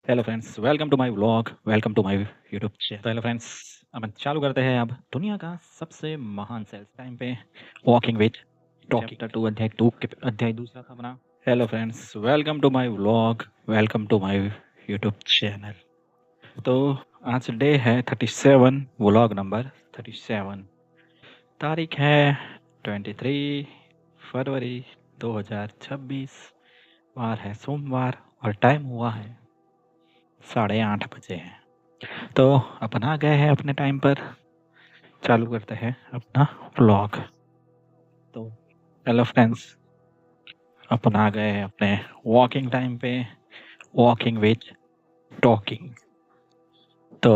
Hello friends, welcome to my vlog, welcome to my YouTube channel. तो hello friends, अपन चालू करते हैं अब दुनिया का सबसे महान सेल्स टाइम पे वॉकिंग विद टॉकिंग चैप्टर 2 अध्याय 2 के अध्याय दूसरा था अपना। Hello friends, welcome to my vlog, welcome to my YouTube channel. तो आज डे है 37, व्लॉग नंबर 37। तारीख है 23 फरवरी 2026, वार है सोमवार और टाइम हुआ है 8:30 बजे है। तो अपन आ गए हैं अपने टाइम पर, चालू करते हैं अपना व्लॉग। तो हेलो फ्रेंड्स, अपन आ गए हैं अपने वॉकिंग टाइम पे, वॉकिंग विद टॉकिंग। तो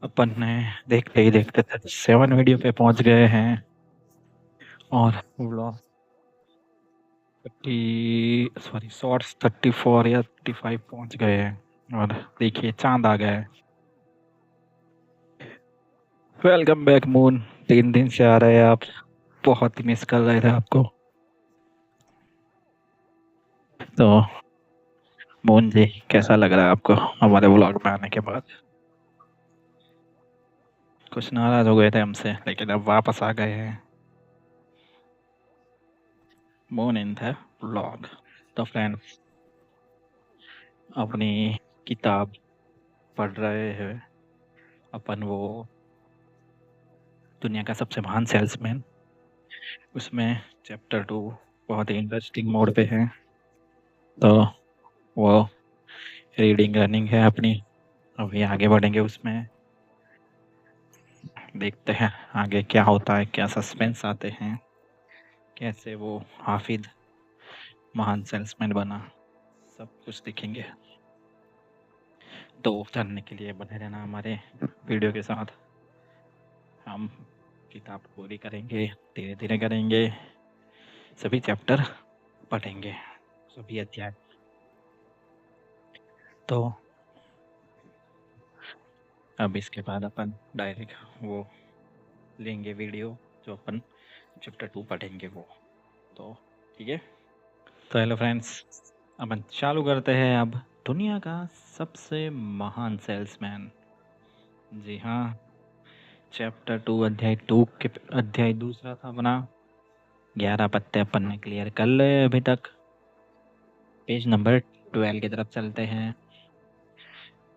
अपन ने देखते ही देखते 37 वीडियो पे पहुंच गए हैं और व्लॉग 30 सॉरी शॉर्ट्स 34 या 35 पहुंच गए हैं। और देखिए चांद आ गया है। वेलकम बैक मून, 3 दिन से आ रहे हैं आप, बहुत ही मिस कर रहे थे आपको। तो मोहन जी, कैसा लग रहा है आपको हमारे व्लॉग में आने के बाद? कुछ नाराज हो गए थे हमसे, लेकिन अब वापस आ गए हैं मोन इन द व्लॉग। तो फ्रेंड्स, अपनी किताब पढ़ रहे हैं अपन, वो दुनिया का सबसे महान सेल्समैन। उसमें चैप्टर 2 बहुत ही इंटरेस्टिंग मोड पे है। तो वो रीडिंग रनिंग है अपनी, अभी आगे बढ़ेंगे उसमें, देखते हैं आगे क्या होता है, क्या सस्पेंस आते हैं, कैसे वो हाफिज महान सेल्समैन बना, सब कुछ दिखेंगे। तो जानने के लिए बने रहना हमारे वीडियो के साथ। हम किताब पूरी करेंगे, धीरे धीरे करेंगे, सभी चैप्टर पढ़ेंगे, सभी अध्याय। तो अब इसके बाद अपन डायरेक्ट वो लेंगे वीडियो, जो अपन चैप्टर 2 पढ़ेंगे वो। तो ठीक है। तो हेलो फ्रेंड्स, अपन चालू करते हैं अब दुनिया का सबसे महान सेल्समैन। जी हाँ, चैप्टर 2 अध्याय 2 के अध्याय दूसरा था अपना। 11 पत्ते अपन ने क्लियर कर लिए अभी तक। पेज नंबर 12 की तरफ चलते हैं।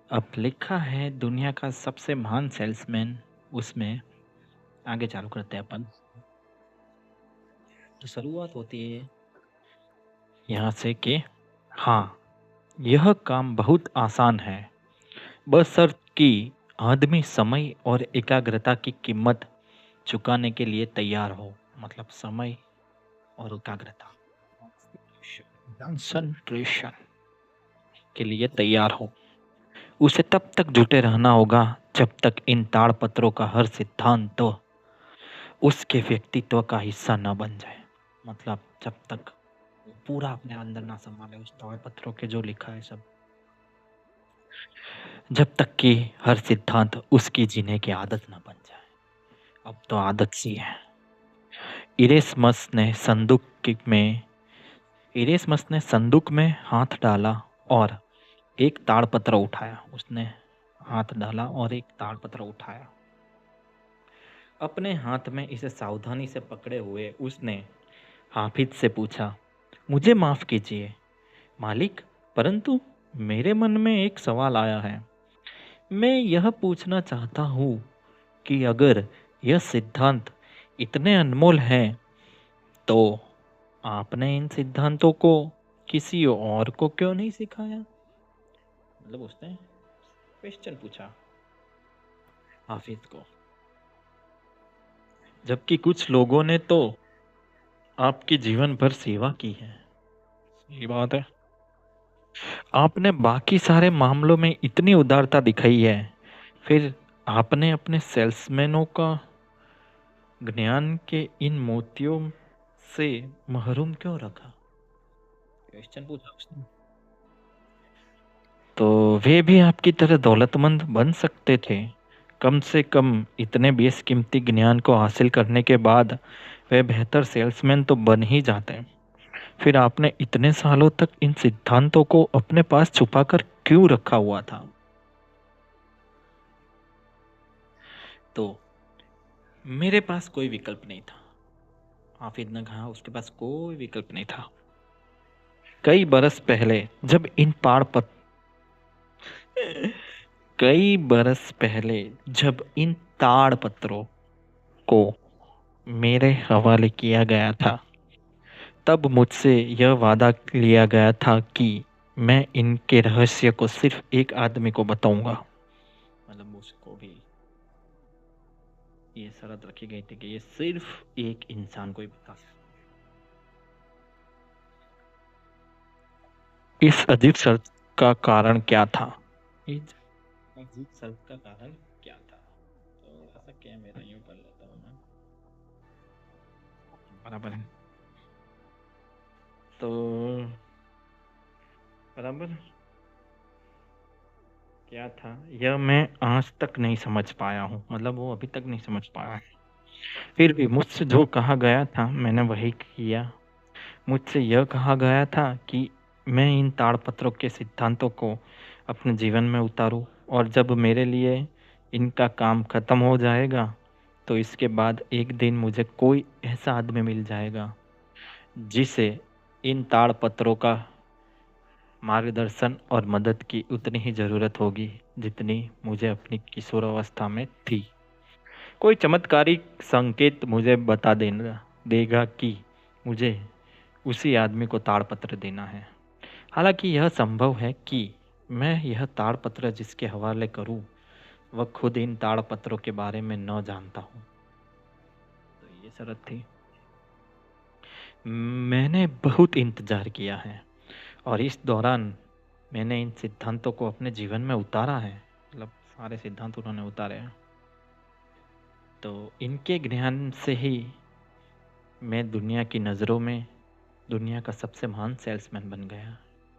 अब लिखा है दुनिया का सबसे महान सेल्समैन, उसमें आगे चालू करते हैं अपन। तो शुरुआत होती है यहाँ से कि हाँ, यह काम बहुत आसान है, बशर्त कि आदमी समय और एकाग्रता की कीमत चुकाने के लिए तैयार हो। मतलब समय और एकाग्रता, कंसंट्रेशन के लिए तैयार हो। उसे तब तक जुटे रहना होगा जब तक इन ताड़पत्रों का हर सिद्धांत तो उसके व्यक्तित्व का हिस्सा न बन जाए। मतलब जब तक पूरा अपने अंदर ना संभाले उस ताड़पत्रों के जो लिखा है सब, जब तक कि हर सिद्धांत उसकी जीने की आदत न बन जाए। अब तो आदत सी है। इरेस्मस ने संदूक में हाथ डाला और एक ताड़पत्र उठाया। उसने हाथ डाला और एक ताड़पत्र उठाया। अपने हाथ में इसे सावधानी से पकड़े हुए उसने हाफिज से पूछा, मुझे माफ कीजिए मालिक, परंतु मेरे मन में एक सवाल आया है। मैं यह पूछना चाहता हूँ कि अगर यह सिद्धांत इतने अनमोल हैं, तो आपने इन सिद्धांतों को किसी और को क्यों नहीं सिखाया? मतलब उसने क्वेश्चन पूछा हाफिज को, जबकि कुछ लोगों ने तो आपकी जीवन भर सेवा की है। ये बात है, आपने बाकी सारे मामलों में इतनी उदारता दिखाई है, फिर आपने अपने सेल्समैनों का ज्ञान के इन मोतियों से महरूम क्यों रखा? क्वेश्चन पूछा उसने। तो वे भी आपकी तरह दौलतमंद बन सकते थे। कम से कम इतने बेशकीमती ज्ञान को हासिल करने के बाद वे बेहतर सेल्समैन तो बन ही जाते हैं। फिर आपने इतने सालों तक इन सिद्धांतों को अपने पास छुपाकर क्यों रखा हुआ था? तो मेरे पास कोई विकल्प नहीं था। हाफिज ने कहा उसके पास कोई विकल्प नहीं था। कई बरस पहले जब इन पाड़ पत कई बरस पहले जब इन ताड़ पत्रों को मेरे हवाले किया गया था, तब मुझसे यह वादा लिया गया था कि मैं इनके रहस्य को सिर्फ एक आदमी को बताऊंगा। मतलब उसको भी ये शर्त रखी गई थी कि ये सिर्फ एक इंसान को ही बता सकता। इस अजीब शर्त का कारण क्या था? इस अजीब शर्त का कारण क्या था? थोड़ा सा कैमरा यूं कर लेता हूँ मैं, बराबर है। तो बराबर क्या था यह मैं आज तक नहीं समझ पाया हूँ। मतलब वो अभी तक नहीं समझ पाया है। फिर भी मुझसे जो कहा गया था मैंने वही किया। मुझसे यह कहा गया था कि मैं इन ताड़पत्रों के सिद्धांतों को अपने जीवन में उतारूं, और जब मेरे लिए इनका काम खत्म हो जाएगा तो इसके बाद एक दिन मुझे कोई ऐसा आदमी मिल जाएगा जिसे इन ताड़पत्रों का मार्गदर्शन और मदद की उतनी ही ज़रूरत होगी जितनी मुझे अपनी किशोरावस्था में थी। कोई चमत्कारिक संकेत मुझे बता देना देगा कि मुझे उसी आदमी को ताड़पत्र देना है। हालांकि यह संभव है कि मैं यह ताड़पत्र जिसके हवाले करूं वह खुद इन ताड़पत्रों के बारे में न जानता हूं। तो ये शर्त थी। मैंने बहुत इंतजार किया है और इस दौरान मैंने इन सिद्धांतों को अपने जीवन में उतारा है। मतलब सारे सिद्धांत उन्होंने उतारे हैं। तो इनके ज्ञान से ही मैं दुनिया की नज़रों में दुनिया का सबसे महान सेल्समैन बन गया।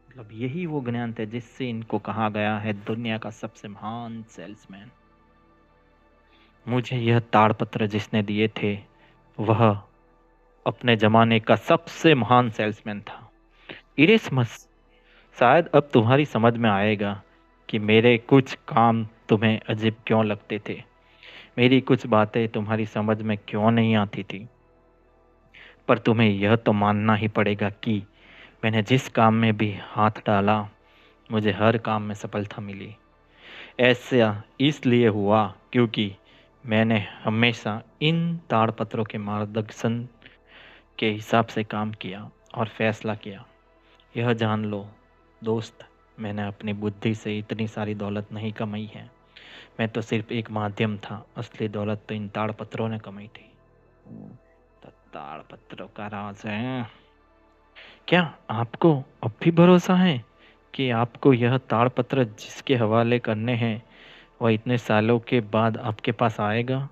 मतलब यही वो ज्ञान थे जिससे इनको कहा गया है दुनिया का सबसे महान सेल्समैन। मुझे यह ताड़पत्र जिसने दिए थे वह अपने जमाने का सबसे महान सेल्समैन था। इरेस्मस, शायद अब तुम्हारी समझ में आएगा कि मेरे कुछ काम तुम्हें अजीब क्यों लगते थे। मेरी कुछ बातें तुम्हारी समझ में क्यों नहीं आती थी। पर तुम्हें यह तो मानना ही पड़ेगा कि मैंने जिस काम में भी हाथ डाला मुझे हर काम में सफलता मिली। ऐसा इसलिए हुआ क्योंकि मैंने हमेशा इन ताड़पत्रों के मार्गदर्शन के हिसाब से काम किया और फैसला किया। यह जान लो दोस्त, मैंने अपनी बुद्धि से इतनी सारी दौलत नहीं कमाई है। मैं तो सिर्फ एक माध्यम था, असली दौलत तो इन ताड़पत्रों ने कमाई थी। तो ताड़पत्रों का राज है। क्या आपको अब भी भरोसा है कि आपको यह ताड़पत्र जिसके हवाले करने हैं वह इतने सालों के बाद आपके पास आएगा?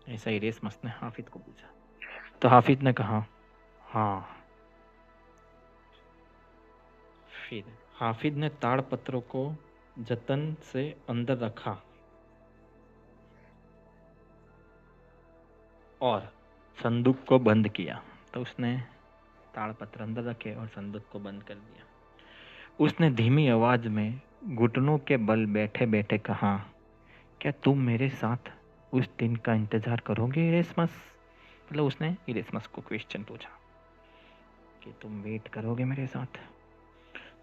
ऐसा ही रेस ने हाफिज को पूछा। तो हाफिज ने कहा हाँ। फिर हाफिज ने ताड़पत्रों को जतन से अंदर रखा और संदूक को बंद किया। तो उसने ताड़पत्र अंदर रखे और संदूक को बंद कर दिया। उसने धीमी आवाज में घुटनों के बल बैठे बैठे कहा, क्या तुम मेरे साथ उस दिन का इंतजार करोगे इरेस्मस? मतलब उसने इरेस्मस को क्वेश्चन पूछा कि तुम वेट करोगे मेरे साथ?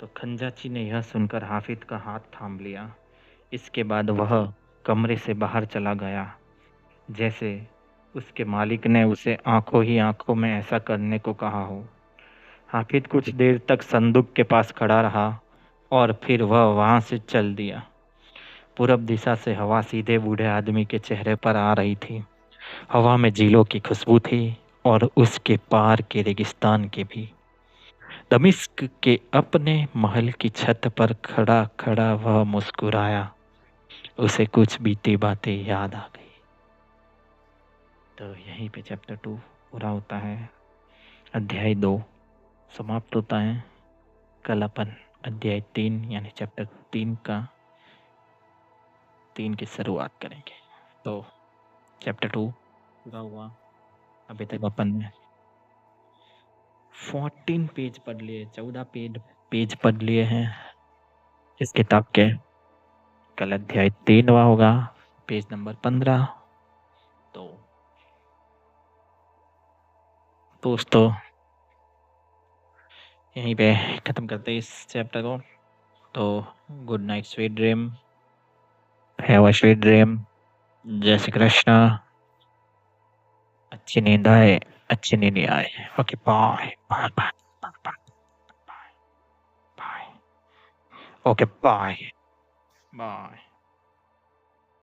तो खंजाची ने यह सुनकर हाफिज का हाथ थाम लिया। इसके बाद वह कमरे से बाहर चला गया, जैसे उसके मालिक ने उसे आंखों ही आंखों में ऐसा करने को कहा हो। हाफिज कुछ देर तक संदूक के पास खड़ा रहा और फिर वह वहां से चल दिया। पूरब दिशा से हवा सीधे बूढ़े आदमी के चेहरे पर आ रही थी। हवा में झीलों की खुशबू थी और उसके पार के रेगिस्तान की भी। दमिश्क के अपने महल की छत पर खड़ा खड़ा वह मुस्कुराया। उसे कुछ बीती बातें याद आ गई। तो यहीं पे चैप्टर 2 पूरा होता है। अध्याय 2 समाप्त होता है। कल अपन अध्याय 3 यानी चैप्टर 3 की शुरुआत करेंगे। तो चैप्टर 2 पूरा हुआ। अभी तक अपन 14 पेज पढ़ लिए, 14 पेज पढ़ लिए हैं इस किताब के। कल अध्याय 3वां होगा, पेज नंबर 15। तो दोस्तों यहीं पे खत्म करते हैं इस चैप्टर को। तो good night, sweet dream, have a sweet dream. जय श्री कृष्णा। अच्छी नींद आए, अच्छी नींद आए। Okay, bye bye bye bye bye bye. Okay, bye bye.